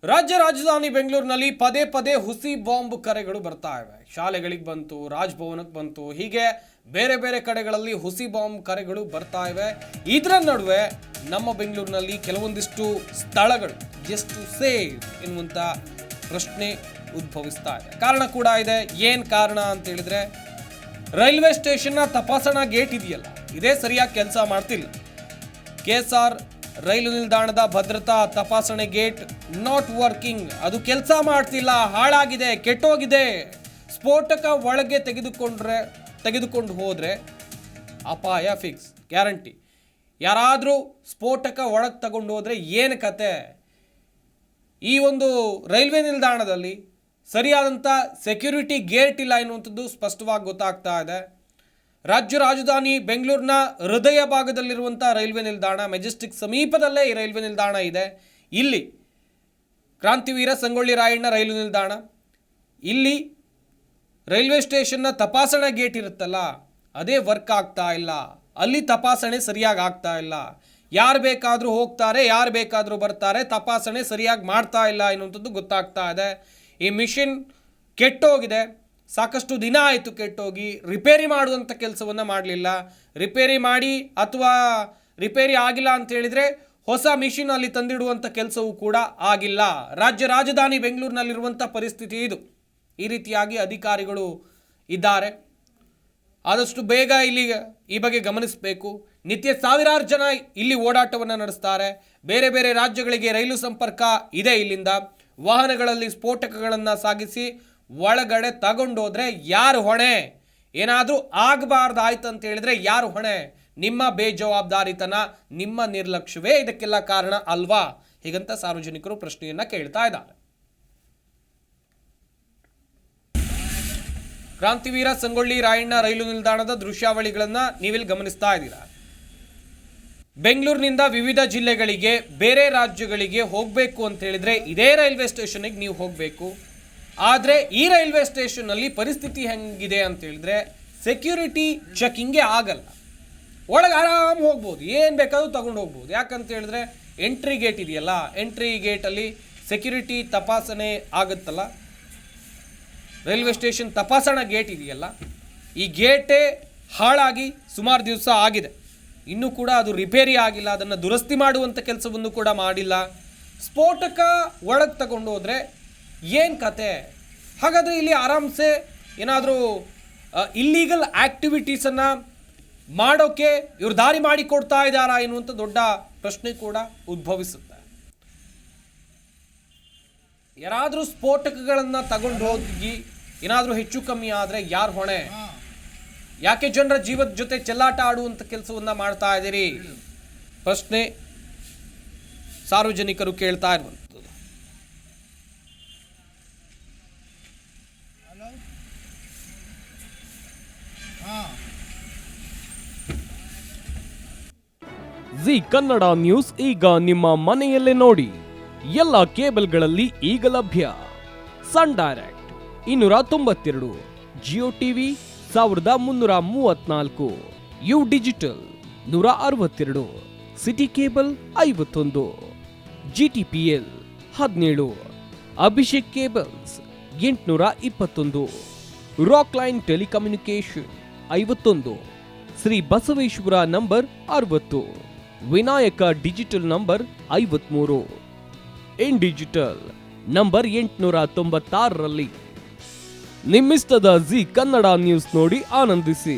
ರಾಜ್ಯ ರಾಜಧಾನಿ ಬೆಂಗಳೂರಿನಲ್ಲಿ ಪದೇ ಪದೇ ಹುಸಿ ಬಾಂಬ್ ಕರೆಗಳು ಬರ್ತಾ ಇವೆ. ಶಾಲೆಗಳಿಗೆ ಬಂತು, ರಾಜಭವನಕ್ಕೆ ಬಂತು, ಹೀಗೆ ಬೇರೆ ಬೇರೆ ಕಡೆಗಳಲ್ಲಿ ಹುಸಿ ಬಾಂಬ್ ಕರೆಗಳು ಬರ್ತಾ ಇವೆ. ಇದರ ನಡುವೆ ನಮ್ಮ ಬೆಂಗಳೂರಿನಲ್ಲಿ ಕೆಲವೊಂದಿಷ್ಟು ಸ್ಥಳಗಳು ಎಷ್ಟು ಸೇಫ್ ಎನ್ನುವಂತ ಪ್ರಶ್ನೆ ಉದ್ಭವಿಸ್ತಾ ಇದೆ. ಕಾರಣ ಕೂಡ ಇದೆ. ಏನ್ ಕಾರಣ ಅಂತ ಹೇಳಿದ್ರೆ, ರೈಲ್ವೆ ಸ್ಟೇಷನ್ನ ತಪಾಸಣಾ ಗೇಟ್ ಇದೆಯಲ್ಲ, ಇದೇ ಸರಿಯಾಗಿ ಕೆಲಸ ಮಾಡ್ತಿಲ್ಲ. KSR ರೈಲು ನಿಲ್ದಾಣದ ಭದ್ರತಾ ತಪಾಸಣೆ ಗೇಟ್ ನಾಟ್ ವರ್ಕಿಂಗ್, ಅದು ಕೆಲಸ ಮಾಡ್ತಿಲ್ಲ, ಹಾಳಾಗಿದೆ, ಕೆಟ್ಟೋಗಿದೆ. ಸ್ಫೋಟಕ ಒಳಗೆ ತೆಗೆದುಕೊಂಡು ಹೋದ್ರೆ ಅಪಾಯ ಫಿಕ್ಸ್, ಗ್ಯಾರಂಟಿ. ಯಾರಾದರೂ ಸ್ಫೋಟಕ ಒಳಗೆ ತಗೊಂಡು ಹೋದ್ರೆ ಏನು ಕತೆ? ಈ ಒಂದು ರೈಲ್ವೆ ನಿಲ್ದಾಣದಲ್ಲಿ ಸರಿಯಾದಂಥ ಸೆಕ್ಯೂರಿಟಿ ಗೇಟ್ ಇಲ್ಲ ಎನ್ನುವಂಥದ್ದು ಸ್ಪಷ್ಟವಾಗಿ ಗೊತ್ತಾಗ್ತಾ ಇದೆ. ರಾಜ್ಯ ರಾಜಧಾನಿ ಬೆಂಗಳೂರಿನ ಹೃದಯ ಭಾಗದಲ್ಲಿರುವಂಥ ರೈಲ್ವೆ ನಿಲ್ದಾಣ, ಮೆಜೆಸ್ಟಿಕ್ ಸಮೀಪದಲ್ಲೇ ಈ ರೈಲ್ವೆ ನಿಲ್ದಾಣ ಇದೆ. ಇಲ್ಲಿ ಕ್ರಾಂತಿವೀರ ಸಂಗೊಳ್ಳಿ ರಾಯಣ್ಣ ರೈಲು ನಿಲ್ದಾಣ, ಇಲ್ಲಿ ರೈಲ್ವೆ ಸ್ಟೇಷನ್ನ ತಪಾಸಣಾ ಗೇಟ್ ಇರುತ್ತಲ್ಲ, ಅದೇ ವರ್ಕ್ ಆಗ್ತಾ ಇಲ್ಲ. ಅಲ್ಲಿ ತಪಾಸಣೆ ಸರಿಯಾಗಿ ಆಗ್ತಾ ಇಲ್ಲ. ಯಾರು ಬೇಕಾದರೂ ಹೋಗ್ತಾರೆ, ಯಾರು ಬೇಕಾದರೂ ಬರ್ತಾರೆ, ತಪಾಸಣೆ ಸರಿಯಾಗಿ ಮಾಡ್ತಾ ಇಲ್ಲ ಎನ್ನುವಂಥದ್ದು ಗೊತ್ತಾಗ್ತಾ ಇದೆ. ಈ ಮಿಷಿನ್ ಕೆಟ್ಟೋಗಿದೆ, ಸಾಕಷ್ಟು ದಿನ ಆಯಿತು ಕೆಟ್ಟೋಗಿ. ರಿಪೇರಿ ಮಾಡುವಂಥ ಕೆಲಸವನ್ನು ಮಾಡಲಿಲ್ಲ. ರಿಪೇರಿ ಮಾಡಿ ಅಥವಾ ರಿಪೇರಿ ಆಗಿಲ್ಲ ಅಂತ ಹೇಳಿದರೆ ಹೊಸ ಮಿಷಿನ್ ಅಲ್ಲಿ ತಂದಿಡುವಂಥ ಕೆಲಸವೂ ಕೂಡ ಆಗಿಲ್ಲ. ರಾಜ್ಯ ರಾಜಧಾನಿ ಬೆಂಗಳೂರಿನಲ್ಲಿರುವಂಥ ಪರಿಸ್ಥಿತಿ ಇದು. ಈ ರೀತಿಯಾಗಿ ಅಧಿಕಾರಿಗಳು ಇದ್ದಾರೆ. ಆದಷ್ಟು ಬೇಗ ಇಲ್ಲಿ ಈ ಬಗ್ಗೆ ಗಮನಿಸಬೇಕು. ನಿತ್ಯ ಸಾವಿರಾರು ಜನ ಇಲ್ಲಿ ಓಡಾಟವನ್ನು ನಡೆಸ್ತಾರೆ. ಬೇರೆ ಬೇರೆ ರಾಜ್ಯಗಳಿಗೆ ರೈಲು ಸಂಪರ್ಕ ಇದೆ. ಇಲ್ಲಿಂದ ವಾಹನಗಳಲ್ಲಿ ಸ್ಫೋಟಕಗಳನ್ನು ಸಾಗಿಸಿ ಒಳಗಡೆ ತಗೊಂಡೋದ್ರೆ ಯಾರು ಹೊಣೆ? ಏನಾದರೂ ಆಗಬಾರ್ದಾಯ್ತು ಅಂತ ಹೇಳಿದ್ರೆ ಯಾರು ಹೊಣೆ? ನಿಮ್ಮ ಬೇಜವಾಬ್ದಾರಿತನ, ನಿಮ್ಮ ನಿರ್ಲಕ್ಷ್ಯವೇ ಇದಕ್ಕೆಲ್ಲ ಕಾರಣ ಅಲ್ವಾ? ಹೀಗಂತ ಸಾರ್ವಜನಿಕರು ಪ್ರಶ್ನೆಯನ್ನ ಕೇಳ್ತಾ ಇದ್ದಾರೆ. ಕ್ರಾಂತಿವೀರ ಸಂಗೊಳ್ಳಿ ರಾಯಣ್ಣ ರೈಲು ನಿಲ್ದಾಣದ ದೃಶ್ಯಾವಳಿಗಳನ್ನ ನೀವಿಲ್ಲಿ ಗಮನಿಸ್ತಾ ಇದ್ದೀರಾ. ಬೆಂಗಳೂರಿನಿಂದ ವಿವಿಧ ಜಿಲ್ಲೆಗಳಿಗೆ, ಬೇರೆ ರಾಜ್ಯಗಳಿಗೆ ಹೋಗಬೇಕು ಅಂತ ಹೇಳಿದ್ರೆ ಇದೇ ರೈಲ್ವೆ ಸ್ಟೇಷನ್ಗೆ ನೀವು ಹೋಗಬೇಕು. ಆದರೆ ಈ ರೈಲ್ವೆ ಸ್ಟೇಷನ್ನಲ್ಲಿ ಪರಿಸ್ಥಿತಿ ಹೆಂಗಿದೆ ಅಂತ ಹೇಳಿದ್ರೆ, ಸೆಕ್ಯೂರಿಟಿ ಚೆಕಿಂಗೇ ಆಗಲ್ಲ. ಒಳಗೆ ಆರಾಮ್ ಹೋಗ್ಬೋದು, ಏನು ಬೇಕಾದ್ರೂ ತಗೊಂಡು ಹೋಗ್ಬೋದು. ಯಾಕಂತ ಹೇಳಿದ್ರೆ ಎಂಟ್ರಿ ಗೇಟ್ ಇದೆಯಲ್ಲ, ಎಂಟ್ರಿ ಗೇಟಲ್ಲಿ ಸೆಕ್ಯೂರಿಟಿ ತಪಾಸಣೆ ಆಗುತ್ತಲ್ಲ, ರೈಲ್ವೆ ಸ್ಟೇಷನ್ ತಪಾಸಣಾ ಗೇಟ್ ಇದೆಯಲ್ಲ, ಈ ಗೇಟೇ ಹಾಳಾಗಿ ಸುಮಾರು ದಿವಸ ಆಗಿದೆ. ಇನ್ನೂ ಕೂಡ ಅದು ರಿಪೇರಿ ಆಗಿಲ್ಲ, ಅದನ್ನು ದುರಸ್ತಿ ಮಾಡುವಂಥ ಕೆಲಸವನ್ನು ಕೂಡ ಮಾಡಿಲ್ಲ. ಸ್ಫೋಟಕ ಒಳಗೆ ತಗೊಂಡು ಹೋದರೆ ಏನು ಕತೆ? ಹಾಗಾದರೆ ಇಲ್ಲಿ ಆರಾಮ್ಸೆ ಏನಾದರೂ ಇಲ್ಲೀಗಲ್ ಆ್ಯಕ್ಟಿವಿಟೀಸನ್ನು ಮಾಡೋಕ್ಕೆ ಇವ್ರು ದಾರಿ ಮಾಡಿಕೊಡ್ತಾ ಇದ್ದಾರಾ ಎನ್ನುವಂಥ ದೊಡ್ಡ ಪ್ರಶ್ನೆ ಕೂಡ ಉದ್ಭವಿಸುತ್ತೆ. ಯಾರಾದರೂ ಸ್ಫೋಟಕಗಳನ್ನು ತಗೊಂಡು ಹೋಗಿ ಏನಾದರೂ ಹೆಚ್ಚು ಕಮ್ಮಿ ಆದರೆ ಯಾರು ಹೊಣೆ? ಯಾಕೆ ಜನರ ಜೀವದ ಜೊತೆ ಚೆಲ್ಲಾಟ ಆಡುವಂಥ ಕೆಲಸವನ್ನು ಮಾಡ್ತಾ ಇದ್ದೀರಿ? ಪ್ರಶ್ನೆ ಸಾರ್ವಜನಿಕರು ಕೇಳ್ತಾ ಇರುವಂಥದ್ದು. ಜಿ ಕನ್ನಡ ನ್ಯೂಸ್ ಈಗ ನಿಮ್ಮ ಮನೆಯಲ್ಲೇ ನೋಡಿ. ಎಲ್ಲ ಕೇಬಲ್ಗಳಲ್ಲಿ ಈಗ ಲಭ್ಯ. Sun Direct 292, Jio TV 1334, U digital 162, City Cable 51, GTPL 17, Abhishek cables 821, Rock Line telecommunication 51, Shri Basaveshwara number 60, Vinayaka digital number 53, in digital number 896ರಲ್ಲಿ. ನಿಮ್ಮಿಸ್ತದ ಜಿ ಕನ್ನಡ ನ್ಯೂಸ್ ನೋಡಿ ಆನಂದಿಸಿ.